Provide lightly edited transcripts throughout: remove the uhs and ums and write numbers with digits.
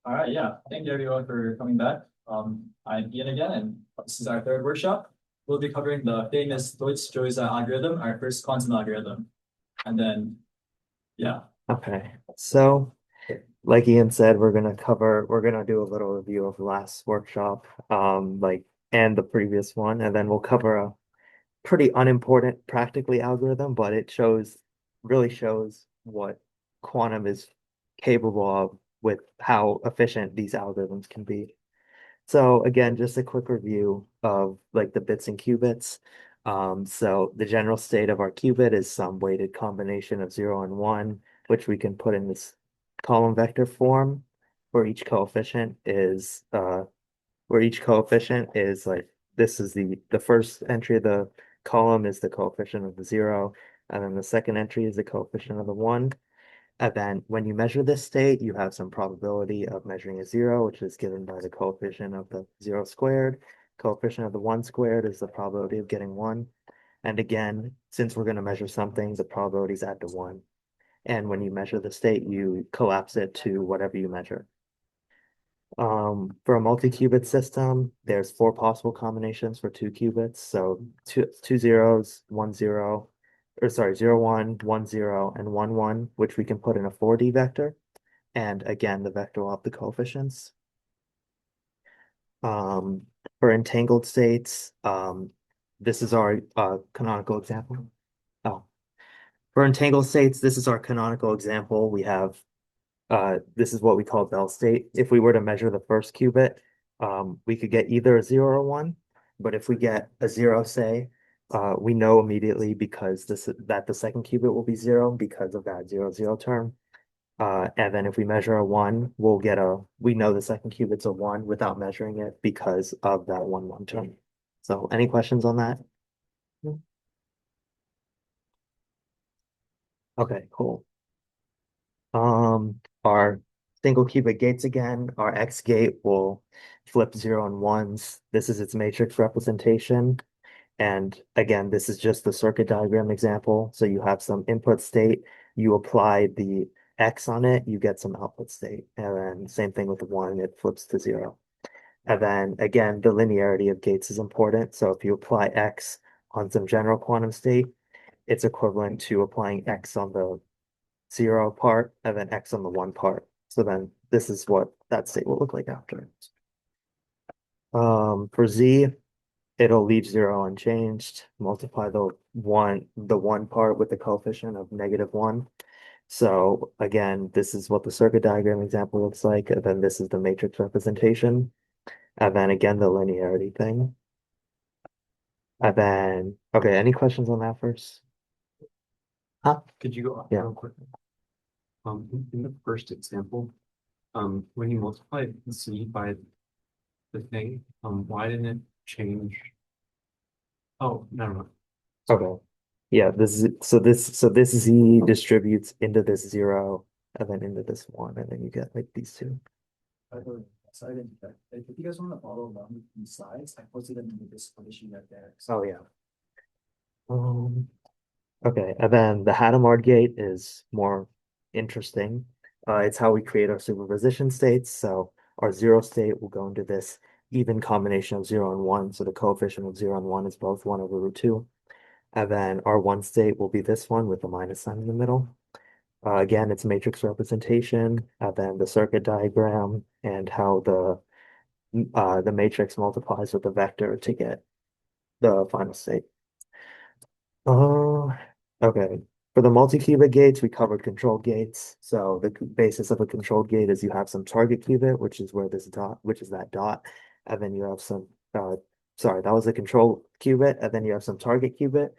All right, yeah. Thank you everyone for coming back. I'm Ian again, and this is our third workshop. We'll be covering the famous Deutsch-Joyce algorithm, our first quantum algorithm. And then, yeah. Okay, so like Ian said, we're gonna do a little review of the last workshop, and the previous one, and then we'll cover a pretty unimportant practically algorithm, but really shows what quantum is capable of with how efficient these algorithms can be. So again, just a quick review of like the bits and qubits. So the general state of our qubit is some weighted combination of 0 and 1, which we can put in this column vector form, where each coefficient is like this is the first entry of the column is the coefficient of the 0, and then the second entry is the coefficient of the 1. And then when you measure this state, you have some probability of measuring a 0, which is given by the coefficient of the 0 squared. Coefficient of the 1 squared is the probability of getting 1. And again, since we're going to measure something, the probabilities add to 1. And when you measure the state, you collapse it to whatever you measure. For a multi-qubit system, there's four possible combinations for two qubits. So two zeros, 1 0, or sorry, 0 1, 1 0, and 1 1, which we can put in a 4D vector. And again, the vector will have the coefficients. For entangled states, this is our canonical example. Oh, for entangled states, this is our canonical example. We have this is what we call Bell state. If we were to measure the first qubit, we could get either a 0 or 1. But if we get a 0, say, we know immediately because that the second qubit will be 0 because of that 0 0 term. And then if we measure a 1, we know the second qubit's a 1 without measuring it because of that 1 1 term. So any questions on that? Okay, cool. Our single qubit gates again, our X gate will flip 0 and 1s. This is its matrix representation. And again, this is just the circuit diagram example. So you have some input state, you apply the X on it, you get some output state. And then same thing with the 1, it flips to 0. And then again, the linearity of gates is important. So if you apply X on some general quantum state, it's equivalent to applying X on the 0 part and then X on the 1 part. So then this is what that state will look like after. For Z, it'll leave 0 unchanged, multiply the one part with the coefficient of -1. So again, this is what the circuit diagram example looks like, and then this is the matrix representation, and then again the linearity thing. And then, okay, any questions on that first? Huh? Could you go Yeah. real quick? In the first example, when you multiply Z by the thing, why didn't it change? Oh, never mind. Sorry. Okay. Yeah, this Z distributes into this 0 and then into this 1, and then you get like these two. I thought, so I didn't check. If you guys want to follow along with these slides, I posted them in the discussion right there. Oh yeah. Um, okay, and then the Hadamard gate is more interesting. It's how we create our superposition states. So our 0 state will go into this even combination of 0 and 1. So the coefficient of 0 and 1 is both 1 over root 2. And then our 1 state will be this one with the minus sign in the middle. Again, it's matrix representation, and then the circuit diagram, and how the matrix multiplies with the vector to get the final state. Uh, okay. For the multi-qubit gates, we covered controlled gates. So the basis of a controlled gate is you have some target qubit, which is that dot, and then you have sorry, that was a control qubit, and then you have some target qubit,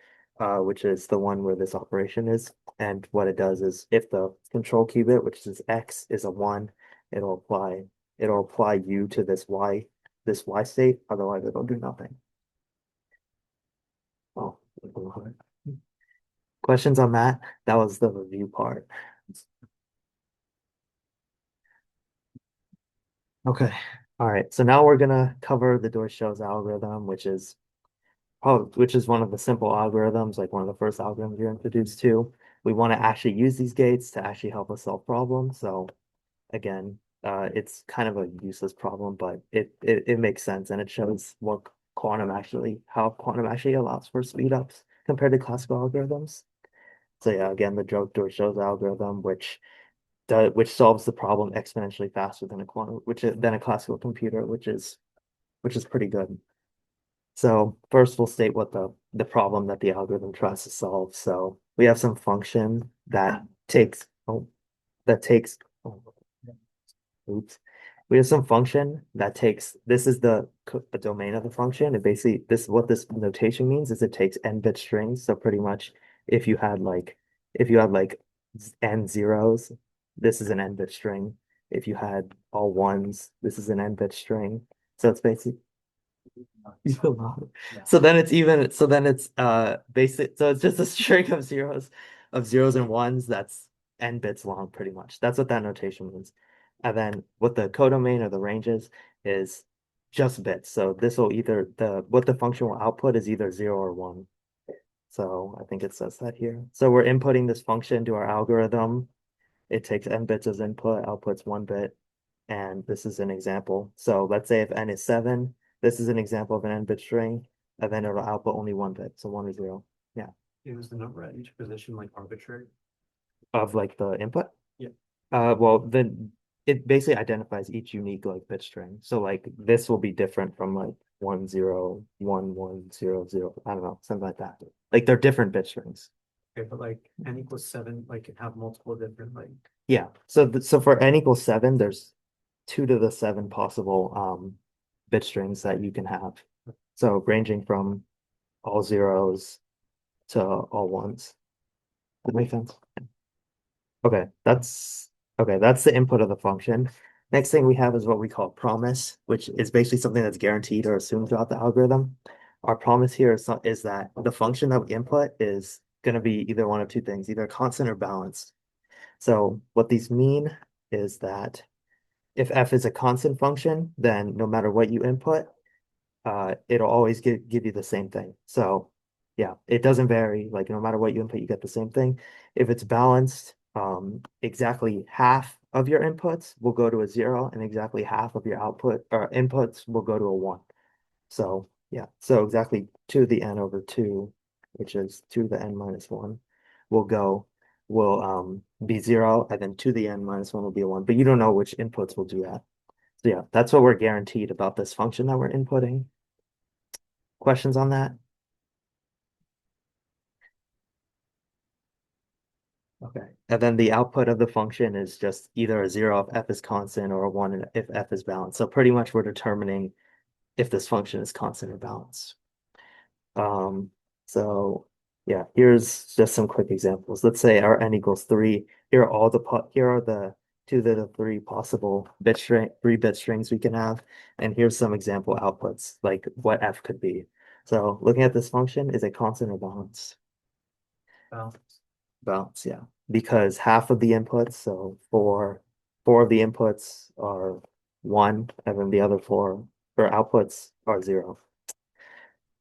which is the one where this operation is. And what it does is if the control qubit, which is X, is a 1, it'll apply U to this Y state, otherwise it'll do nothing. Oh. Questions on that? That was the review part. Okay. All right. So now we're gonna cover the Deutsch-Jones algorithm, which is one of the simple algorithms, like one of the first algorithms you're introduced to. We want to actually use these gates to actually help us solve problems. So again, It's kind of a useless problem, but it makes sense and it shows what how quantum actually allows for speed ups compared to classical algorithms. So yeah, again, the Joe-Shows algorithm, which solves the problem exponentially faster than a quantum, than a classical computer, which is pretty good. So first we'll state what the problem that the algorithm tries to solve. So we have some function that takes oh, oops. We have some function that takes this is the domain of the function. And basically what this notation means is it takes n bit strings. So pretty much if you had like if you had like n zeros, this is an n bit string. If you had all ones, this is an n bit string. So it's basically Yeah. so then it's basic so it's just a string of zeros and ones that's n bits long pretty much. That's what that notation means. And then what the codomain or the range is just bits. So this will either the what the function will output is either 0 or 1. So I think it says that here. So we're inputting this function to our algorithm. It takes n bits as input, outputs 1 bit, and this is an example. So let's say if n is 7, this is an example of an n-bit string, and then it'll output only 1 bit, so 1 or 0. Yeah, Is the number at each position like arbitrary? of like the input. Yeah. Well, then it basically identifies each unique like bit string. So like this will be different from like 1 0 1 1 0 0. I don't know, something like that. Like they're different bit strings. Okay, but like n equals 7, like it have multiple different like, Yeah. So for n equals 7, there's 2 to the 7 possible bit strings that you can have. So ranging from all zeros to all ones. That makes sense. Okay, that's the input of the function. Next thing we have is what we call promise, which is basically something that's guaranteed or assumed throughout the algorithm. Our promise here is that the function that we input is going to be either one of two things, either constant or balanced. So what these mean is that if f is a constant function, then no matter what you input, it'll always give you the same thing. So yeah, it doesn't vary. Like no matter what you input, you get the same thing. If it's balanced, exactly half of your inputs will go to a 0 and exactly half of your output or inputs will go to a 1. So yeah, so exactly 2 to the n over 2, which is 2 to the n minus 1, will go will be 0, and then 2 to the n minus 1 will be a 1. But you don't know which inputs will do that. So yeah, that's what we're guaranteed about this function that we're inputting. Questions on that? Okay. And then the output of the function is just either a 0 if f is constant or a 1 if f is balanced. So pretty much we're determining if this function is constant or balanced. Um, so yeah, here's just some quick examples. Let's say our n equals 3. Here are the 2 to the 3 possible 3-bit strings we can have. And here's some example outputs, like what f could be. So looking at this function, is it constant or balanced? balance. Balance, yeah. Because half of the inputs, so four of the inputs are 1, and then the other four or outputs are 0.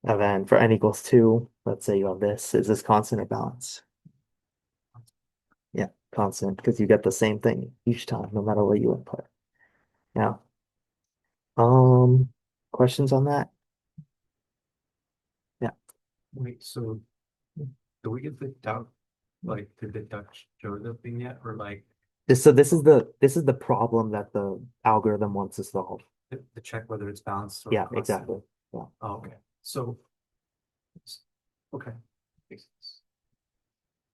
And then for n equals 2, let's say you have this. Is this constant or balanced? Yeah, constant, because you get the same thing each time, no matter what you input. Yeah. Um, Questions on that? Yeah. Wait, so do we get the duck, like, did the duck show the thing yet? Or like So this is the problem that the algorithm wants to solve. to check whether it's balanced or Yeah, constant? exactly. Yeah. Oh, okay, so, okay. Makes sense.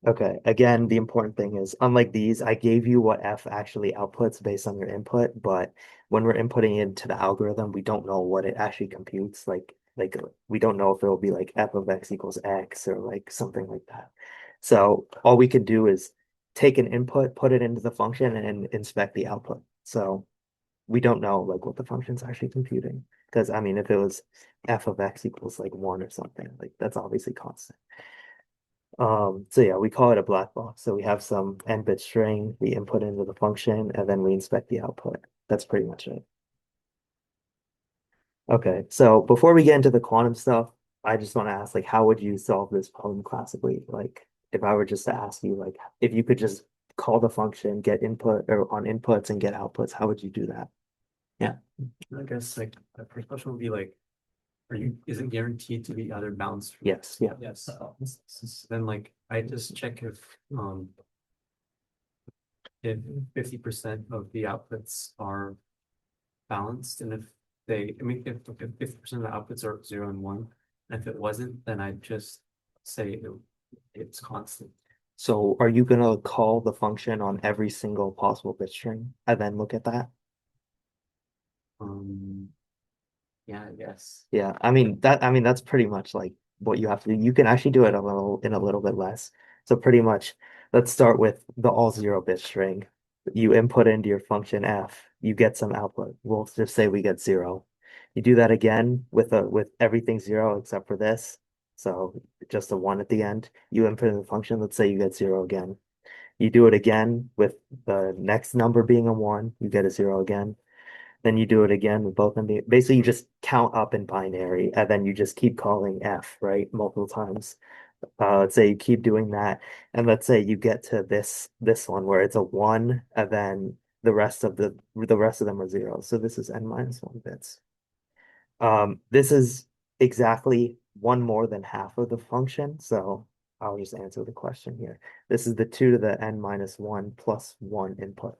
Okay, again, the important thing is, unlike these, I gave you what f actually outputs based on your input, but when we're inputting into the algorithm, we don't know what it actually computes. Like we don't know if it will be like f of x equals x or like something like that. So all we could do is take an input, put it into the function, and inspect the output. So we don't know like what the function's actually computing. Because I mean, if it was f of x equals like 1 or something, like that's obviously constant. So yeah, we call it a black box. So we have some n-bit string, we input into the function, and then we inspect the output. That's pretty much it. Okay, so before we get into the quantum stuff, I just want to ask, like, how would you solve this problem classically? Like, if I were just to ask you, like, if you could just call the function, get input or on inputs and get outputs, how would you do that? Yeah. I guess like the first question would be like, is it guaranteed to be either balanced? Yes. Yeah. Yes. Then like, I just check if 50% of the outputs are balanced, and if I mean, if 50% of the outputs are 0 and 1, and if it wasn't, then I just say it's constant. So are you gonna call the function on every single possible bit string and then look at that? Um, yeah, I guess. Yeah, I mean that's pretty much like what you have to do. You can actually do it a little bit less. So pretty much let's start with the all zero bit string. You input into your function f, you get some output. We'll just say we get 0. You do that again with everything 0 except for this. So just a 1 at the end. You input in the function, let's say you get 0 again. You do it again with the next number being a 1, you get a 0 again. Then you do it again with both of them. Basically, you just count up in binary and then you just keep calling f, right? Multiple times. Let's say you keep doing that, and let's say you get to this one where it's a 1, and then the rest of them are 0. So this is n minus 1 bits. This is exactly one more than half of the function, so I'll just answer the question here. This is the 2 to the n minus 1 plus 1 input.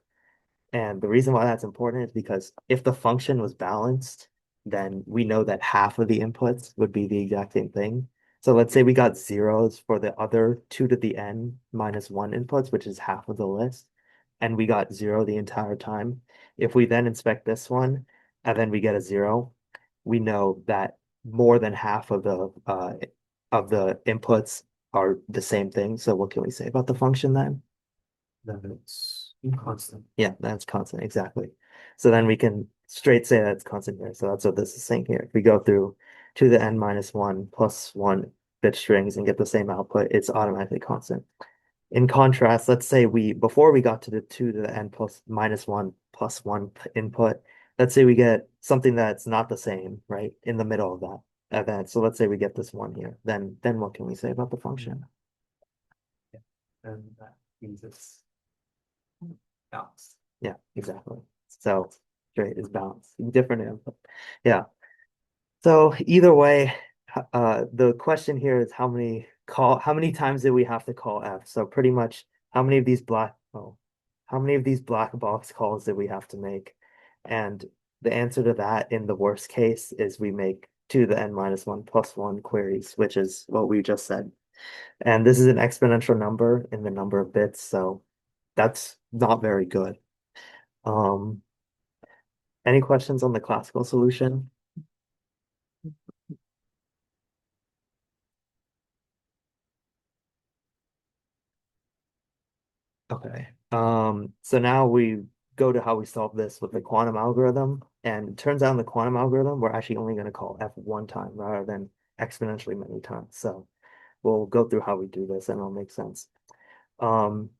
And the reason why that's important is because if the function was balanced, then we know that half of the inputs would be the exact same thing. So let's say we got zeros for the other 2 to the n minus 1 inputs, which is half of the list, and we got 0 the entire time. If we then inspect this one and then we get a 0, we know that more than half of the inputs are the same thing. So what can we say about the function then? That it's constant. Yeah, that's constant, exactly. So then we can straight say that's constant here. So that's what this is saying here. If we go through to the n minus 1 plus 1 bit strings and get the same output, it's automatically constant. In contrast, let's say before we got to the 2 to the n plus minus 1 plus 1 input, let's say we get something that's not the same, right, in the middle of that event. So let's say we get this one here. Then what can we say about the function? Yeah. And that means it's balanced. Yeah, exactly. So straight is balanced. Different input. Yeah. So either way, the question here is how many times did we have to call F? So pretty much how many of these black box calls did we have to make? And the answer to that in the worst case is we make 2 to the n minus 1 plus 1 queries, which is what we just said. And this is an exponential number in the number of bits, so that's not very good. Um, any questions on the classical solution? Okay. So now we go to how we solve this with the quantum algorithm. And it turns out in the quantum algorithm, we're actually only going to call f one time rather than exponentially many times. So we'll go through how we do this and it'll make sense. Um,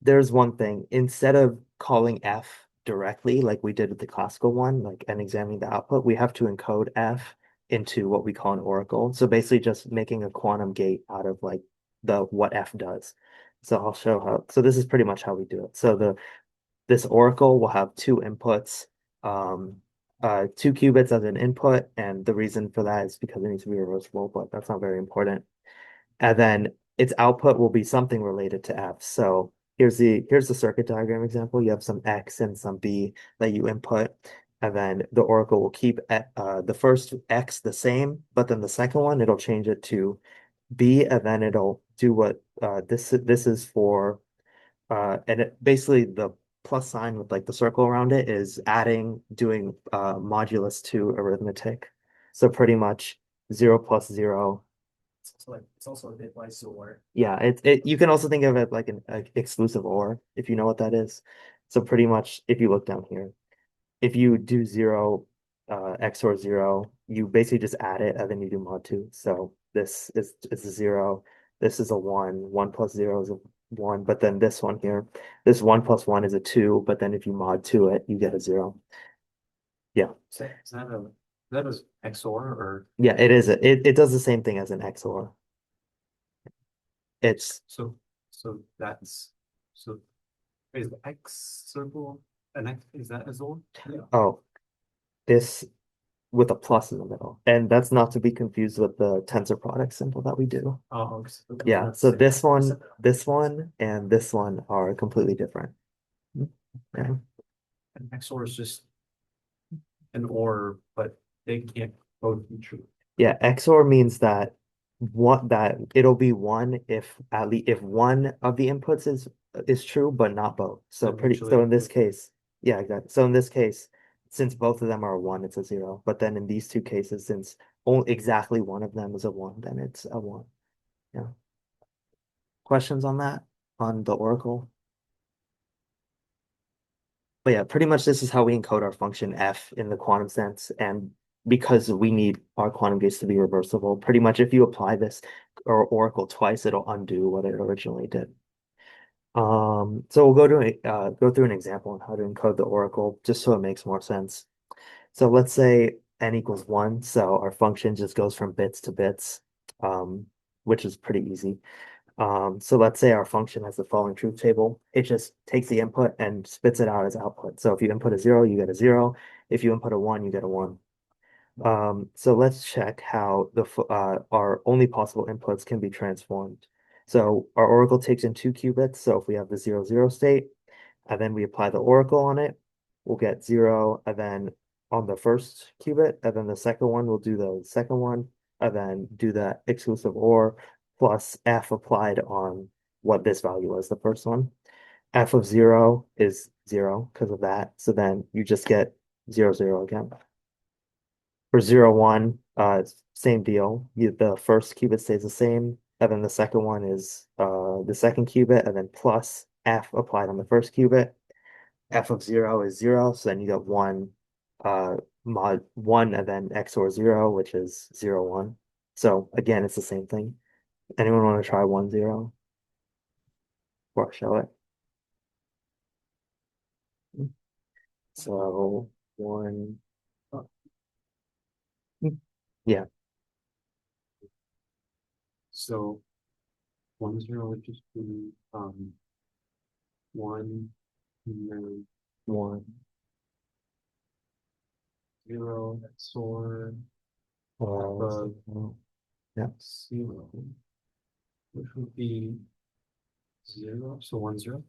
there's one thing, instead of calling f directly like we did with the classical one, like and examining the output, we have to encode f into what we call an oracle. So basically just making a quantum gate out of like the what f does. So I'll show how, so this is pretty much how we do it. So this oracle will have two inputs, 2 qubits as an input, and the reason for that is because it needs to be reversible, but that's not very important. And then its output will be something related to F. So here's the circuit diagram example. You have some X and some B that you input, and then the oracle will keep the first X the same, but then the second one it'll change it to B, and then it'll do what this is for, and basically the plus sign with like the circle around it is doing modulus 2 arithmetic. So pretty much 0 plus 0. So like it's also a bitwise or Yeah, you can also think of it like an exclusive OR, if you know what that is. So pretty much if you look down here, if you do 0 XOR 0, you basically just add it and then you do mod 2. So is a 0, this is a 1, 1 plus 0 is a 1, but then this one here, this 1 plus 1 is a 2, but then if you mod 2 it, you get a 0. Yeah. so is that XOR or Yeah, it is. It does the same thing as an XOR. It's so that's so Is the X circle an X? Is that a zone? Yeah. Oh, this with a plus in the middle. And that's not to be confused with the tensor product symbol that we do. Oh, okay, so Yeah, that's so the same. this one, and this one are completely different. Yeah, An XOR is just an OR, but they can't both be true. yeah, XOR means that what that it'll be one if at least if one of the inputs is true, but not both. So They're pretty mutually so in this exclusive. case, yeah, exactly. So in this case, since both of them are a one, it's a zero. But then in these two cases, since only exactly one of them is a one, then it's a one. Yeah. Questions on that? On the Oracle? But yeah, pretty much this is how we encode our function f in the quantum sense. And because we need our quantum gates to be reversible, pretty much if you apply this or Oracle twice, it'll undo what it originally did. So we'll go through an example on how to encode the Oracle just so it makes more sense. So let's say n equals one, so our function just goes from bits to bits, um, which is pretty easy. So let's say our function has the following truth table. It just takes the input and spits it out as output. So if you input a zero, you get a zero. If you input a one, you get a one. So let's check how our only possible inputs can be transformed. So our oracle takes in 2 qubits. So if we have the 0, 0 state, and then we apply the oracle on it, we'll get zero, and then on the first qubit, and then the second one, we'll do the second one, and then do the exclusive OR plus F applied on what this value was, the first one. F of zero is zero because of that. So then you just get 0, 0 again. For 0, 1, same deal. The first qubit stays the same, and then the second one is the second qubit, and then plus F applied on the first qubit. F of zero is zero, so then you get one mod one and then XOR zero, which is 0, 1. So again, it's the same thing. Anyone want to try 1, 0 or show it? So one, yeah, So 1, 0 would just be one, and then one, 0, XOR zero. Yeah. 0, which would be 0. So 1, 0.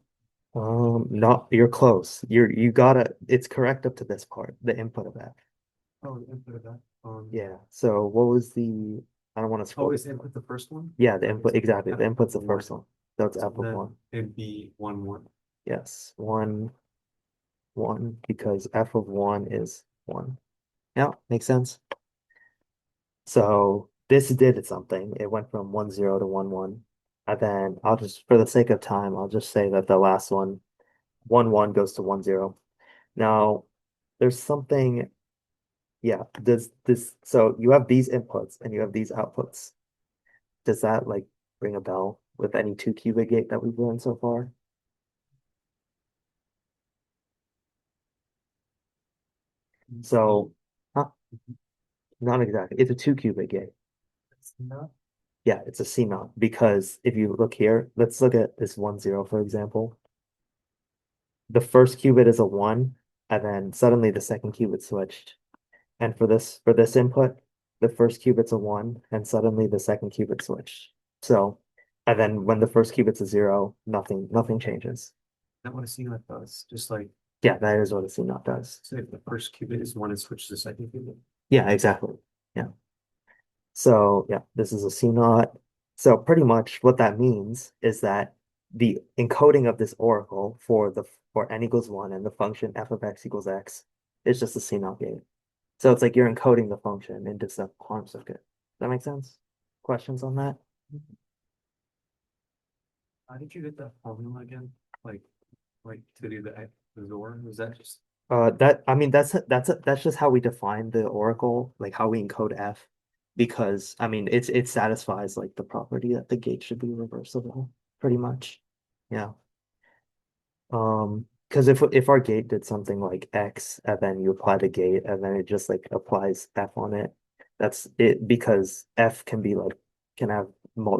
No, you're close. You gotta, it's correct up to this part, the input of F. Oh, the input of that. Yeah. So what was the, I don't want to Oh, scroll. is the input the first one? Yeah, the Okay, input, so exactly. F The input's the of 1. first one. That's So F of then one. it'd be 1, 1. Yes. One, because F of one is one. Yeah, makes sense. So this did something. It went from 1, 0 to 1, 1. And then I'll just, for the sake of time, I'll just say that the last one, 1, 1 goes to 1, 0. Now, there's something, yeah, so you have these inputs and you have these outputs. Does that like ring a bell with any 2 qubit gate that we've learned so far? So, huh, not exactly. It's a 2 qubit gate. It's not. Yeah, it's a CMOS because if you look here, let's look at this 1, 0, for example. The first qubit is a one, and then suddenly the second qubit switched. And for this input, the first qubit's a one, and suddenly the second qubit switched. So, and then when the first qubit's a zero, nothing changes. Not what a CNOT does. Just like, Yeah, that is what a CMOS does. say if the first qubit is 1 and switches to the second qubit. Yeah, exactly. Yeah. So yeah, this is a C naught. So pretty much what that means is that the encoding of this oracle for n equals one and the function f of x equals x is just a C naught gate. So it's like you're encoding the function into some quantum circuit. Does that make sense? Questions on that? How did you get that formula again? Like to do the XOR? Was that just That I mean that's just how we define the oracle, like how we encode f, because I mean it satisfies like the property that the gate should be reversible, pretty much. Yeah. Because if our gate did something like X and then you apply the gate and then it just like applies F on it, that's it because F can be like can have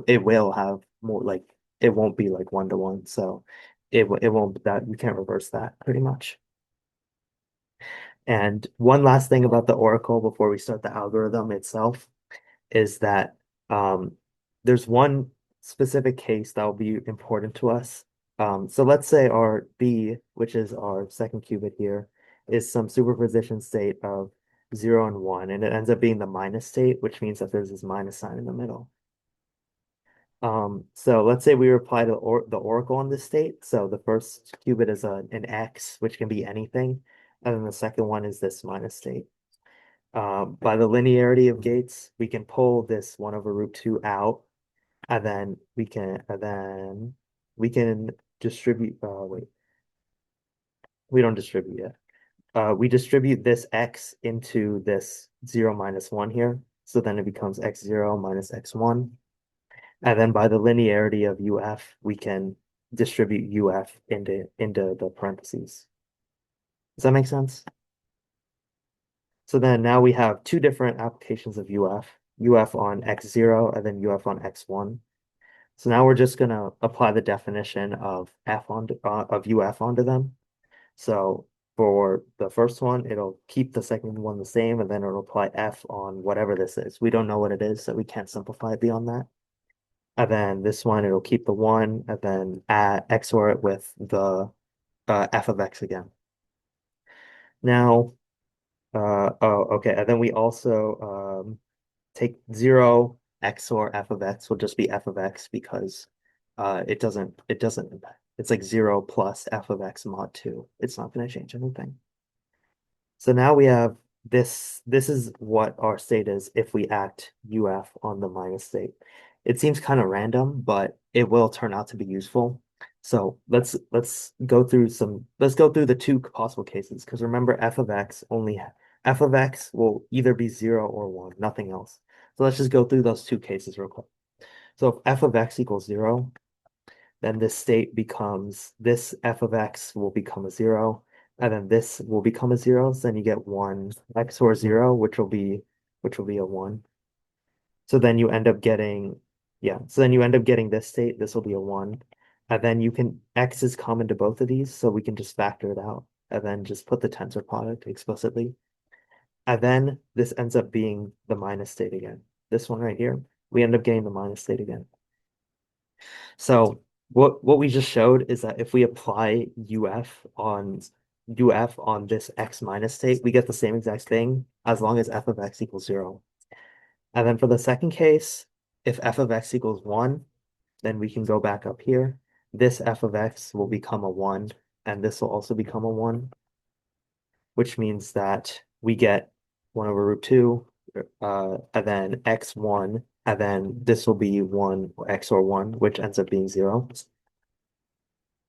it will have more like it won't be like 1 to 1. So it won't that you can't reverse that pretty much. And one last thing about the oracle before we start the algorithm itself is that um, there's one specific case that will be important to us. So let's say our B, which is our second qubit here, is some superposition state of 0 and 1, and it ends up being the minus state, which means that there's this minus sign in the middle. So let's say we apply the oracle on this state. So the first qubit is an X, which can be anything, and then the second one is this minus state. By the linearity of gates, we can pull this 1 over root 2 out, and then we can distribute. Wait, we don't distribute yet. We distribute this x into this 0 minus 1 here. So then it becomes x0 minus x1. And then by the linearity of UF, we can distribute UF into the parentheses. Does that make sense? So then now we have two different applications of UF on x0 and then UF on x1. So now we're just gonna apply the definition of of UF onto them. So for the first one, it'll keep the second one the same, and then it'll apply F on whatever this is. We don't know what it is, so we can't simplify it beyond that. And then this one, it'll keep the one, and then add XOR it with the F of X again. Now, oh, okay, and then we also take 0 XOR F of X will just be F of X because it doesn't impact. It's like 0 plus F of X mod 2. It's not going to change anything. So now we have this is what our state is if we act UF on the minus state. It seems kind of random, but it will turn out to be useful. So let's go through the two possible cases because remember F of X will either be 0 or 1, nothing else. So let's just go through those two cases real quick. So if F of X equals 0, then this F of X will become a 0, and then this will become a 0. So then you get 1 XOR 0, which will be a 1. So then you end up getting, yeah, so then you end up getting this state, this will be a 1. And then X is common to both of these, so we can just factor it out and then just put the tensor product explicitly. And then this ends up being the minus state again. This one right here, we end up getting the minus state again. So what we just showed is that if we apply UF on this X minus state, we get the same exact thing as long as F of X equals 0. And then for the second case, if F of X equals 1, then we can go back up here. This F of X will become a 1, and this will also become a 1, which means that we get 1 over root 2, and then x1, and then this will be 1 or x or 1, which ends up being 0.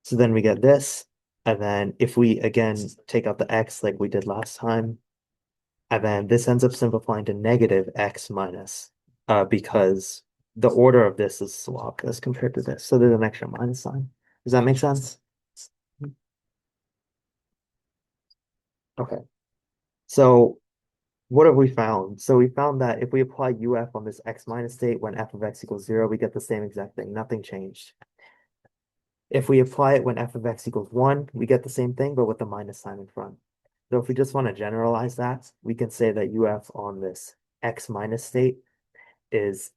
So then we get this, and then if we again take out the x like we did last time, and then this ends up simplifying to negative x minus, because the order of this is swapped as compared to this. So there's an extra minus sign. Does that make sense? Okay. So what have we found? So we found that if we apply UF on this x minus state when F of X equals 0, we get the same exact thing. Nothing changed. If we apply it when F of X equals 1, we get the same thing, but with the minus sign in front. So if we just want to generalize that, we can say that UF on this x minus state is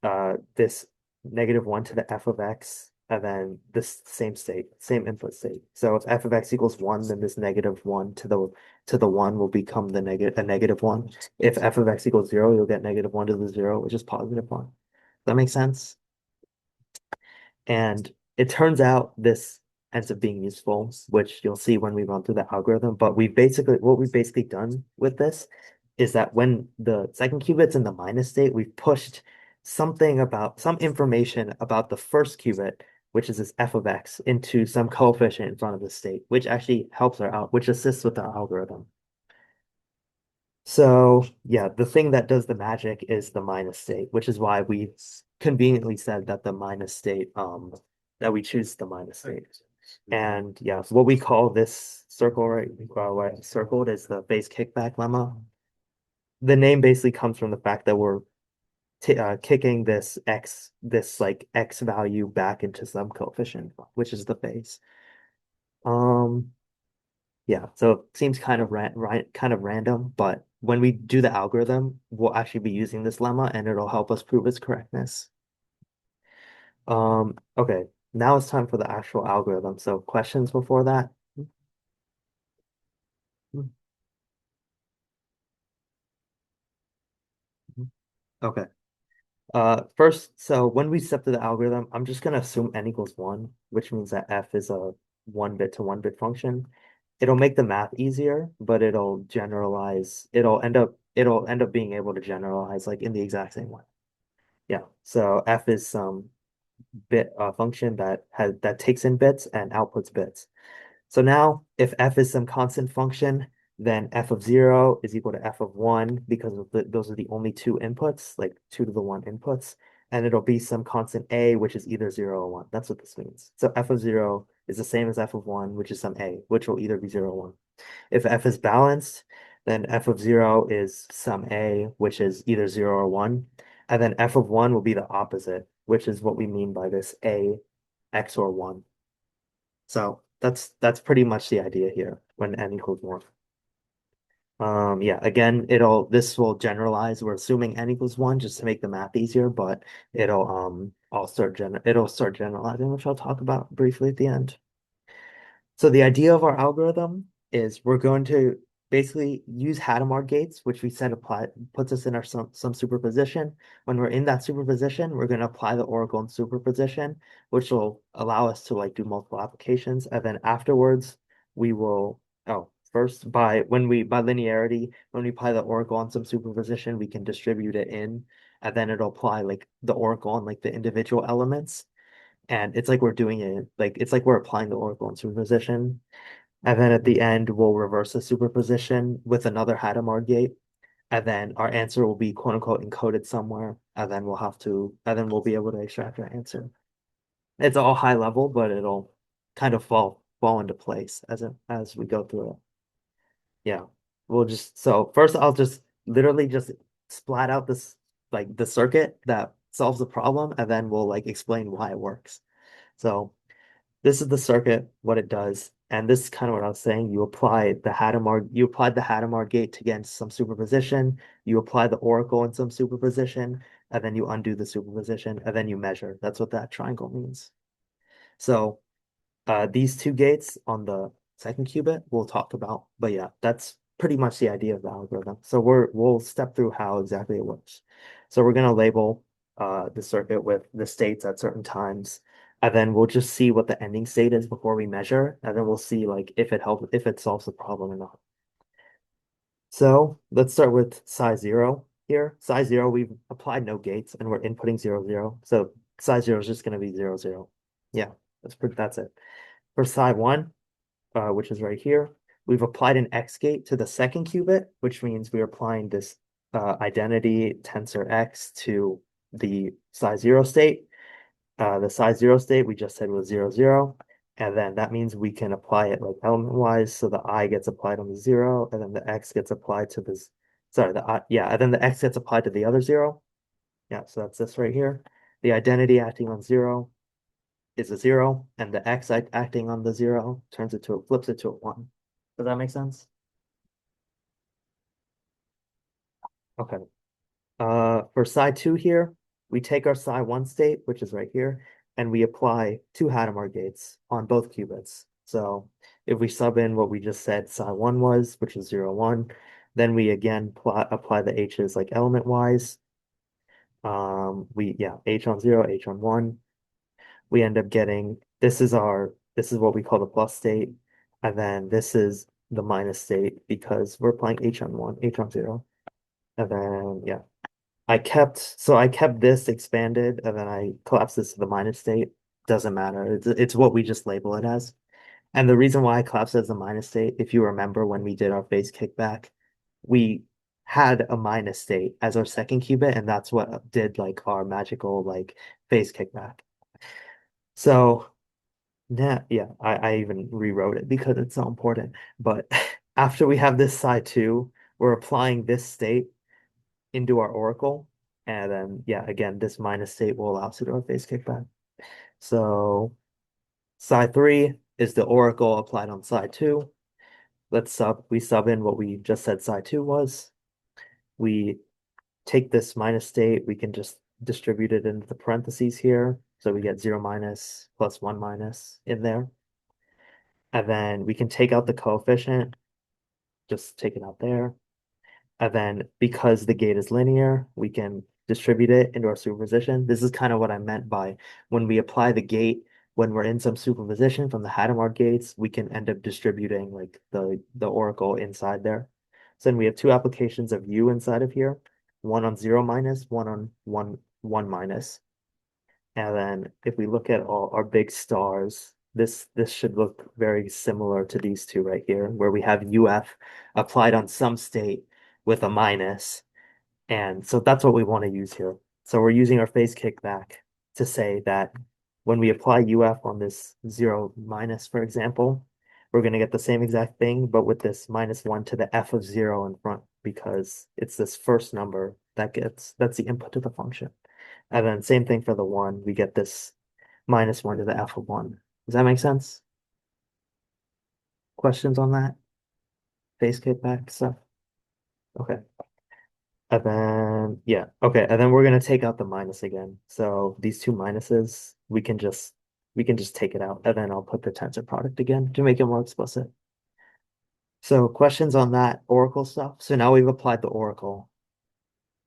this -1 to the F of X, and then this same state, same input state. So if F of X equals 1, then this -1 to the 1 will become a -1. If F of X equals 0, you'll get -1 to the 0, which is +1. Does that make sense? And it turns out this ends up being useful, which you'll see when we run through the algorithm. But what we've basically done with this is that when the second qubit's in the minus state, we've pushed some information about the first qubit, which is this f of x, into some coefficient in front of the state, which actually which assists with the algorithm. So yeah, the thing that does the magic is the minus state, which is why we conveniently said that that we choose the minus state. And yeah, what we call this circle right, what I circled is the phase kickback lemma. The name basically comes from the fact that we're kicking this like x value back into some coefficient, which is the phase. Um, yeah, so it seems kind of kind of random, but when we do the algorithm, we'll actually be using this lemma and it'll help us prove its correctness. Okay, now it's time for the actual algorithm. So questions before that? Okay. First, so when we step to the algorithm, I'm just gonna assume n equals one, which means that f is a one bit to one bit function. It'll make the math easier, but it'll generalize. It'll end up being able to generalize like in the exact same way. Yeah. So f is some bit function that takes in bits and outputs bits. So now if f is some constant function, then f of 0 is equal to f of 1 because those are the only two inputs, like 2 to the 1 inputs. And it'll be some constant a, which is either 0 or 1. That's what this means. So f of 0 is the same as f of 1, which is some a, which will either be 0 or 1. If f is balanced, then f of 0 is some a, which is either 0 or 1. And then f of 1 will be the opposite, which is what we mean by this a, x or 1. So that's pretty much the idea here when n equals 1. Yeah, again, this will generalize. We're assuming n equals 1 just to make the math easier, but it'll start generalizing, which I'll talk about briefly at the end. So the idea of our algorithm is we're going to basically use Hadamard gates, which we said puts us in our some superposition. When we're in that superposition, we're going to apply the oracle in superposition, which will allow us to like do multiple applications. And then afterwards, we will first by linearity, when we apply the oracle on some superposition, we can distribute it in, and then it'll apply like the oracle on like the individual elements. And it's like we're doing it, like it's like we're applying the oracle in superposition. And then at the end, we'll reverse the superposition with another Hadamard gate. And then our answer will be quote unquote encoded somewhere. And then we'll be able to extract our answer. It's all high level, but it'll kind of fall into place as we go through it. Yeah. So first I'll just literally just splat out this like the circuit that solves the problem, and then we'll like explain why it works. So this is the circuit, what it does. And this is kind of what I was saying. You applied the Hadamard gate to get some superposition, you apply the oracle in some superposition, and then you undo the superposition, and then you measure. That's what that triangle means. So these two gates on the second qubit we'll talk about. But yeah, that's pretty much the idea of the algorithm. So we'll step through how exactly it works. So we're going to label the circuit with the states at certain times. And then we'll just see what the ending state is before we measure. And then we'll see like if it solves the problem or not. So let's start with size 0 here. Size 0, we've applied no gates and we're inputting 0, 0. So size 0 is just going to be 0, 0. Yeah, that's it. For psi 1, which is right here, we've applied an X gate to the second qubit, which means we're applying this identity tensor X to the size 0 state. The size 0 state we just said was 0, 0. And then that means we can apply it like element-wise. So the I gets applied on the 0, and then the X gets applied to this. Sorry, and then the X gets applied to the other 0. Yeah, so that's this right here. The identity acting on 0 is a 0, and the X acting on the 0 flips it to a 1. Does that make sense? Okay. For psi 2 here, we take our psi 1 state, which is right here, and we apply two Hadamard gates on both qubits. So if we sub in what we just said psi 1 was, which is 0, 1, then we again apply the H's like element wise. H on 0, H on 1. We end up getting this is what we call the plus state, and then this is the minus state because we're applying H on 1, H on 0. And then yeah, I kept this expanded and then I collapsed this to the minus state. Doesn't matter. It's what we just label it as. And the reason why I collapsed it as a minus state, if you remember when we did our phase kickback, we had a minus state as our second qubit, and that's what did like our magical like phase kickback. So yeah, I even rewrote it because it's so important. But after we have this psi 2, we're applying this state into our oracle. And then, yeah, again, this minus state will allow us to do our phase kickback. So psi 3, is the oracle applied on side two. We sub in what we just said side two was. We take this minus state, we can just distribute it into the parentheses here. So we get 0 minus plus 1 minus in there. And then we can take out the coefficient, just take it out there. And then because the gate is linear, we can distribute it into our superposition. This is kind of what I meant by when we apply the gate, when we're in some superposition from the Hadamard gates, we can end up distributing like the oracle inside there. So then we have two applications of U inside of here, one on 0 minus, one on 1 minus. And then if we look at all our big stars, this should look very similar to these two right here, where we have UF applied on some state with a minus. And so that's what we want to use here. So we're using our phase kickback to say that when we apply UF on this 0 minus, for example, we're going to get the same exact thing, but with this minus 1 to the f of 0 in front, because it's this first number that's the input to the function. And then same thing for the 1, we get this minus 1 to the f of 1. Does that make sense? Questions on that? Phase kickback stuff? Okay. And then, yeah, okay. And then we're going to take out the minus again. So these two minuses, we can just take it out. And then I'll put the tensor product again to make it more explicit. So questions on that oracle stuff. So now we've applied the oracle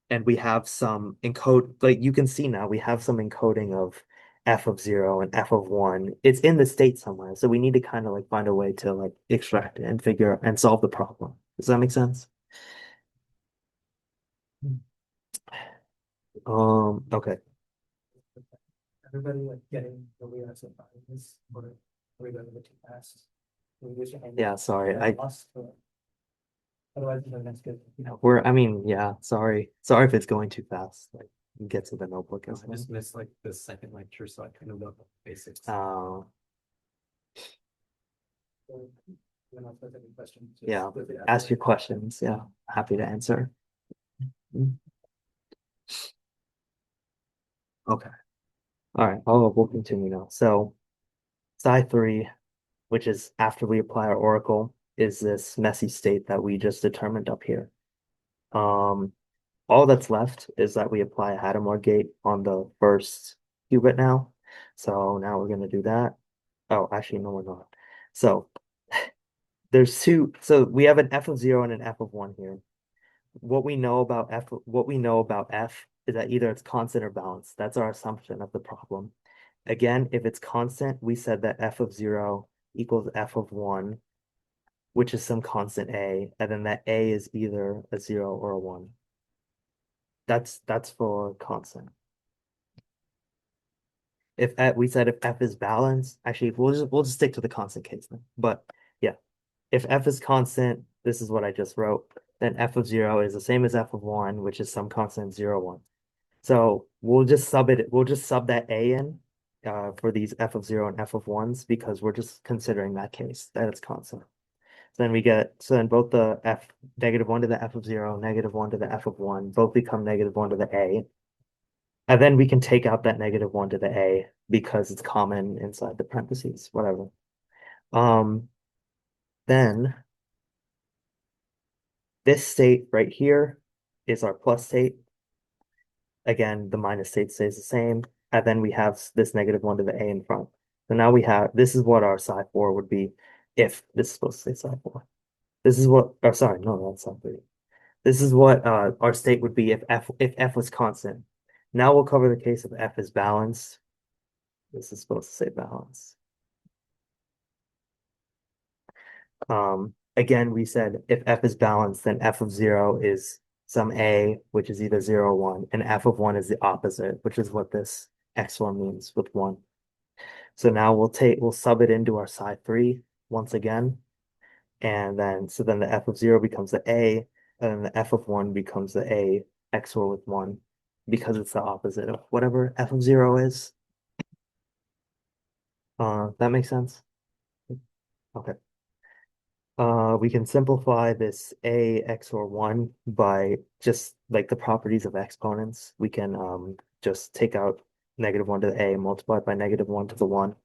and we have some encode, like you can see now we have some encoding of f of 0 and f of 1. It's in the state somewhere. So we need to kind of like find a way to like extract it and figure and solve the problem. Does that make sense? Okay. Everybody like getting the way I said this, or are we going a bit too fast? We wish I had Yeah, sorry. lost, otherwise, that's good. I mean, yeah, sorry. Sorry if it's going too fast. Like get to the notebook I as well. just missed like the second lecture, so I kind of know the basics. When I put any questions, just Yeah, put it out ask there. your questions. Yeah, happy to answer. Okay. All right. Oh, we'll continue now. So psi 3, which is after we apply our oracle, is this messy state that we just determined up here. All that's left is that we apply a Hadamard gate on the first qubit now. So now we're going to do that. Oh, actually, no, we're not. So there's two. So we have an f of 0 and an f of 1 here. What we know about f is that either it's constant or balanced. That's our assumption of the problem. Again, if it's constant, we said that f of 0 equals f of 1, which is some constant a, and then that a is either a 0 or a 1. That's for constant. If we said if f is balanced, actually we'll just stick to the constant case then. But yeah, if f is constant, this is what I just wrote, then f of 0 is the same as f of 1, which is some constant 0, 1. So we'll just sub that a in for these f of 0 and f of 1s because we're just considering that case that it's constant. So then both the f -1 to the f of 0, -1 to the f of 1 both become -1 to the a. And then we can take out that -1 to the a because it's common inside the parentheses, whatever. Then this state right here is our plus state. Again, the minus state stays the same. And then we have this -1 to the a in front. So now this is what our psi 4 would be if this is supposed to say psi 4. This is what, oh, sorry, no, that's not 3. This is what our state would be if f was constant. Now we'll cover the case if f is balanced. This is supposed to say balance. Again, we said if f is balanced, then f of 0 is some a, which is either 0 or 1, and f of 1 is the opposite, which is what this x1 means with 1. So now we'll sub it into our psi 3 once again. And then the f of 0 becomes the a, and then the f of 1 becomes the a XOR with 1 because it's the opposite of whatever f of 0 is. That makes sense? Okay. We can simplify this a XOR 1 by just like the properties of exponents. We can just take out -1 to the a and multiply it by -1 to the 1.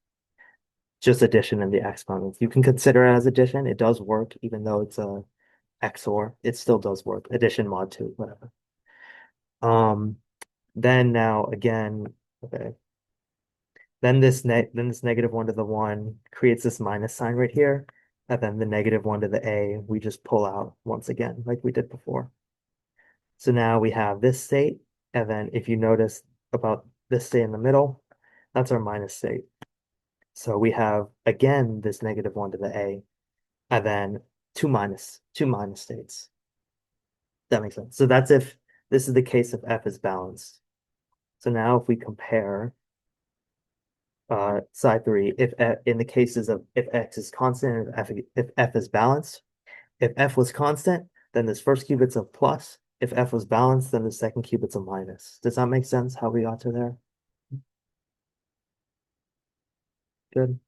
just addition in the exponents. You can consider it as addition. It does work, even though it's a XOR. It still does work. Addition mod 2, whatever. Then now again, okay. Then this negative 1 to the 1 creates this minus sign right here. And then the negative 1 to the a, we just pull out once again, like we did before. So now we have this state, and then if you notice about this state in the middle, that's our minus state. So we have again this negative 1 to the a, and then two minus states. That makes sense. So that's if this is the case if f is balanced. So now if we compare psi 3, if in the cases of if x is constant, if f is balanced, if f was constant, then this first qubit's a plus. If f was balanced, then the second qubit's a minus. Does that make sense how we got to there? Good.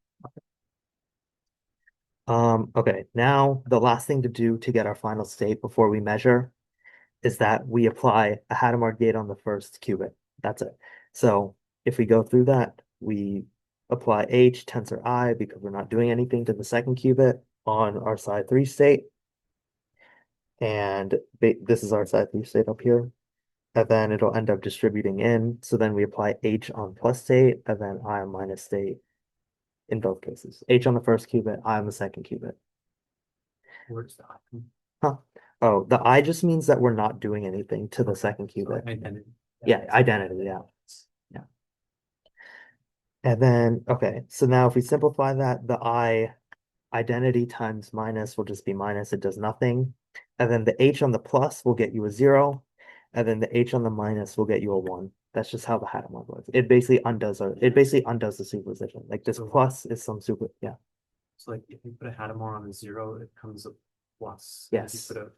Okay, now the last thing to do to get our final state before we measure is that we apply a Hadamard gate on the first qubit. That's it. So if we go through that, we apply H tensor I because we're not doing anything to the second qubit on our psi 3 state. And this is our psi 3 state up here. And then it'll end up distributing in. So then we apply H on plus state and then I on minus state in both cases. H on the first qubit, I on the second qubit. Where's the I? Huh. Oh, the I just means that we're not doing anything to the second qubit. Identity. Yeah, identity, yeah. Yeah. And then, okay, so now if we simplify that, the I identity times minus will just be minus, it does nothing. And then the H on the plus will get you a 0. And then the H on the minus will get you a 1. That's just how the Hadamard works. It basically undoes the superposition. Like this plus is some super, yeah. So like if you put a Hadamard on a 0, it becomes a plus. Yes. If you put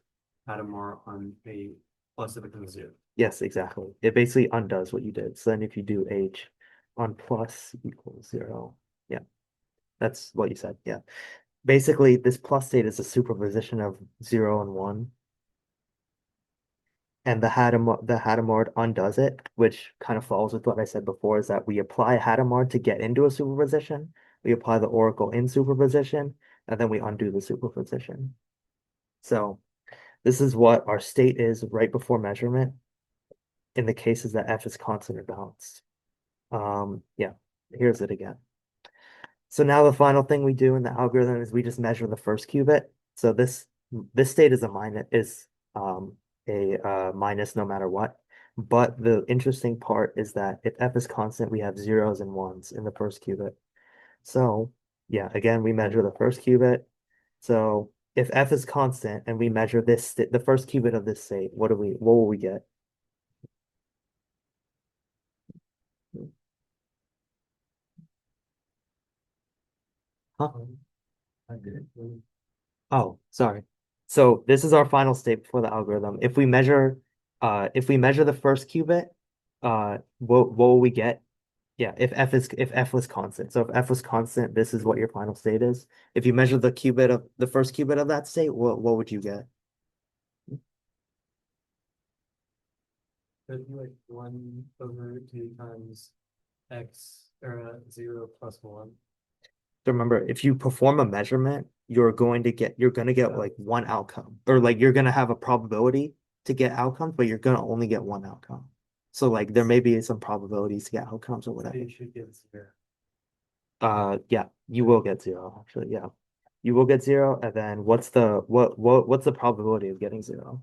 a Hadamard on a plus, it becomes 0. Yes, exactly. It basically undoes what you did. So then if you do H on plus equals 0, yeah, that's what you said. Yeah. Basically, this plus state is a superposition of 0 and 1. And the Hadamard undoes it, which kind of falls with what I said before, is that we apply Hadamard to get into a superposition. We apply the oracle in superposition, and then we undo the superposition. So this is what our state is right before measurement in the cases that f is constant or balanced. Yeah, here's it again. So now the final thing we do in the algorithm is we just measure the first qubit. So this state is a minus no matter what. But the interesting part is that if f is constant, we have zeros and ones in the first qubit. So yeah, again, we measure the first qubit. So if f is constant and we measure the first qubit of this state, what will we get? Huh? I did it. Oh, sorry. So this is our final state for the algorithm. If we measure the first qubit, what will we get? Yeah, if f was constant. So if f was constant, this is what your final state is. If you measure the first qubit of that state, what would you get? It'd be like 1/2 times x or 0 plus 1. So remember, if you perform a measurement, you're going to get like one outcome, or like you're gonna have a probability to get outcomes, but you're gonna only get one outcome. So like there may be some probabilities to get outcomes or So whatever. you should get 0. Yeah, you will get 0 actually. Yeah, you will get 0, and then what's the probability of getting 0?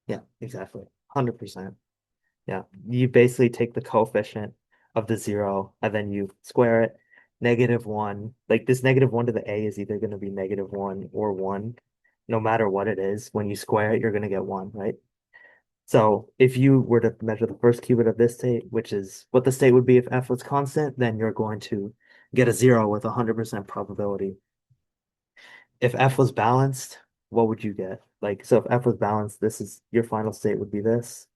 Yeah, exactly. 100%. Yeah, you basically take the coefficient of the 0 and then you square it. -1, like this -1 to the a is either going to be -1 or 1. No matter what it is, when you square it, you're going to get 1, right? So if you were to measure the first qubit of this state, which is what the state would be if f was constant, then you're going to get a 0 with 100% probability. If f was balanced, what would you get? Like, so if f was balanced, this is your final state would be this.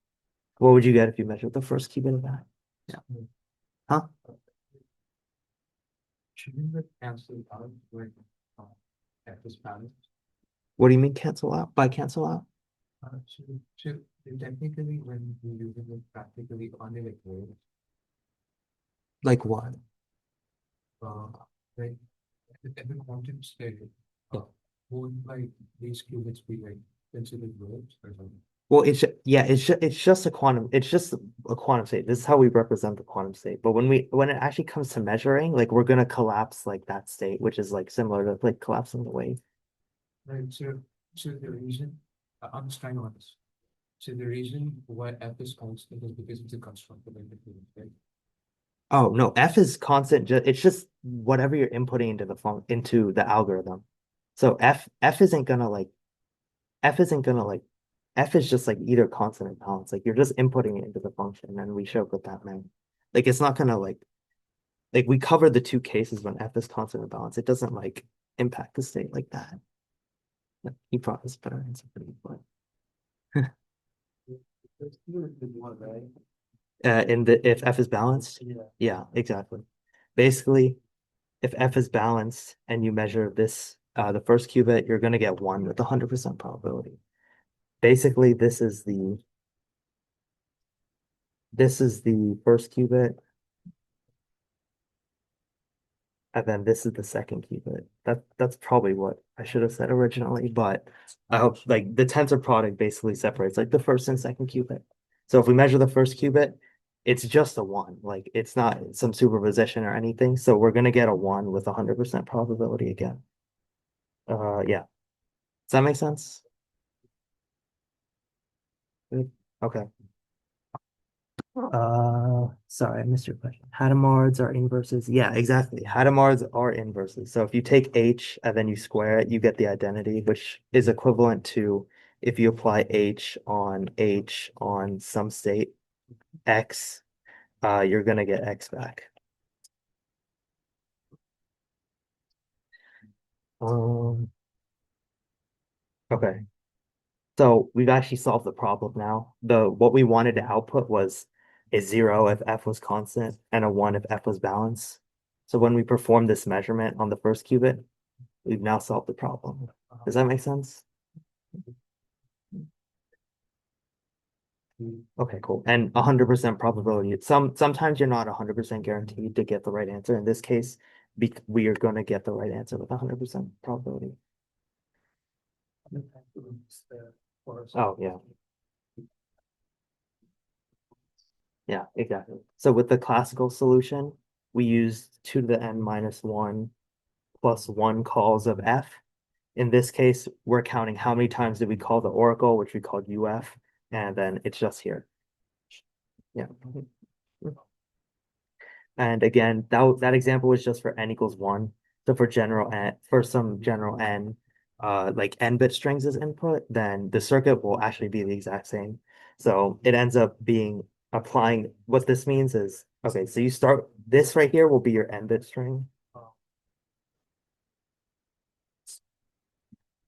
What would you get if you measured the first qubit of that? Yeah. Huh? Shouldn't we cancel out when x is balanced? What do you mean cancel out? By cancel out? Should Technically, when you use it practically on electrode, Like what? uh, like at the quantum state, Yeah. would like these qubits be like considered waves or something? Well, it's just a quantum. It's just a quantum state. This is how we represent the quantum state. But when it actually comes to measuring, like we're gonna collapse like that state, which is like similar to like collapsing the wave. Right, so the reason, I'm just trying to understand. So the reason why F is constant is because it's a construct of everything, right? Oh no, F is constant. It's just whatever you're inputting into the algorithm. So F isn't gonna like F isn't gonna like F is just like either constant or balanced. Like you're just inputting it into the function, and we showed what that meant. Like it's not gonna like we covered the two cases when F is constant or balanced. It doesn't like impact the state like that. Like, he probably has a better answer for me, but There's even if you want, right? in the if F is balanced, Yeah. yeah, exactly. Basically, if F is balanced and you measure this, the first qubit, you're gonna get one with 100% probability. Basically, this is the first qubit, and then this is the second qubit. That's probably what I should have said originally, but I hope like the tensor product basically separates like the first and second qubit. So if we measure the first qubit, it's just a one, like it's not some superposition or anything. So we're gonna get a one with 100% probability again. Yeah. Does that make sense? Mm, okay. Sorry, I missed your question. Hadamards are inverses. Yeah, exactly. Hadamards are inverses. So if you take H and then you square it, you get the identity, which is equivalent to if you apply H on some state X, you're gonna get X back. Um, okay. So we've actually solved the problem now. What we wanted to output was a zero if F was constant and a one if F was balanced. So when we perform this measurement on the first qubit, we've now solved the problem. Does that make sense? Okay, cool. And 100% probability. Sometimes you're not 100% guaranteed to get the right answer. In this case, we are going to get the right answer with 100% probability. Oh, yeah. Yeah, exactly. So with the classical solution, we used 2 to the n minus 1 plus 1 calls of f. In this case, we're counting how many times did we call the oracle, which we called UF, and then it's just here. Yeah. And again, that example was just for n equals 1. So for some general n, like n bit strings as input, then the circuit will actually be the exact same. So it ends up being applying, what this means is, okay, so you start, this right here will be your n bit string.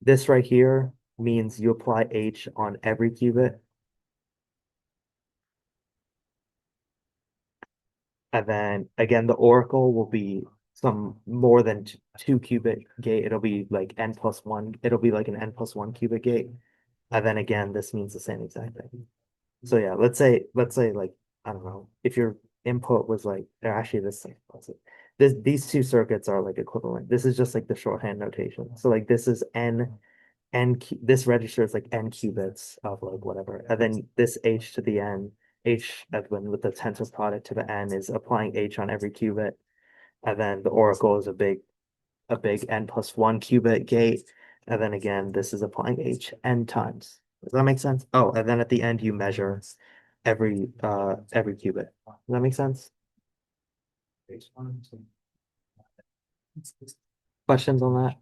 This right here means you apply H on every qubit. And then again, the oracle will be some more than two qubit gate. It'll be like n plus one. It'll be like an n plus one qubit gate. And then again, this means the same exact thing. So yeah, let's say like, I don't know, if your input was like, they're actually this thing. These two circuits are like equivalent. This is just like the shorthand notation. So like this is this register is like n qubits of like whatever. And then this H to the n, H when with the tensor product to the n is applying H on every qubit. And then the oracle is a big n plus one qubit gate. And then again, this is applying H n times. Does that make sense? Oh, and then at the end you measure every qubit. Does that make sense? Questions on that?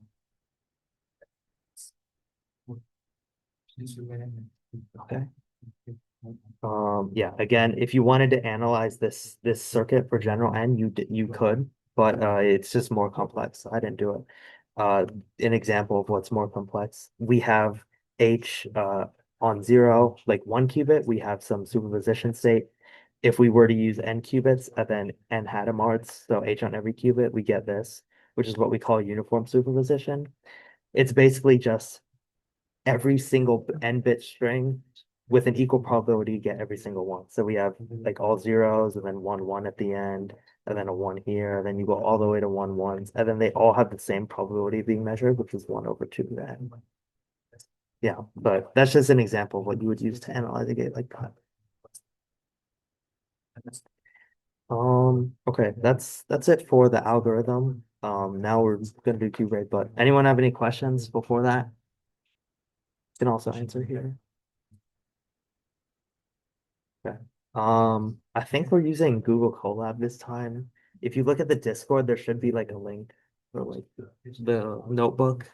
Okay. Yeah, again, if you wanted to analyze this circuit for general N, you could, but it's just more complex. So I didn't do it. An example of what's more complex, we have H on zero, like one qubit, we have some superposition state. If we were to use n qubits and then n Hadamard's, so H on every qubit, we get this, which is what we call uniform superposition. It's basically just every single n bit string with an equal probability to get every single one. So we have like all zeros and then 1 1 at the end, and then a 1 here, and then you go all the way to 1 1s, and then they all have the same probability of being measured, which is 1/2 then. Yeah, but that's just an example of what you would use to analyze a gate like that. Okay, that's it for the algorithm. Now we're gonna do cube rate, but anyone have any questions before that? Can also answer here. Okay. I think we're using Google Colab this time. If you look at the Discord, there should be like a link for like the notebook.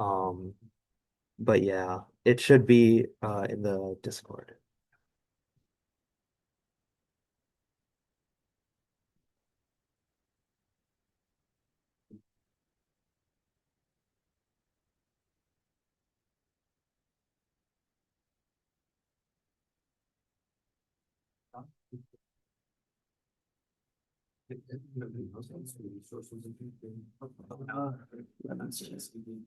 Um, but yeah, it should be in the Discord.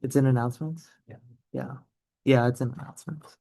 It's in announcements? Yeah. Yeah. Yeah, it's in announcements.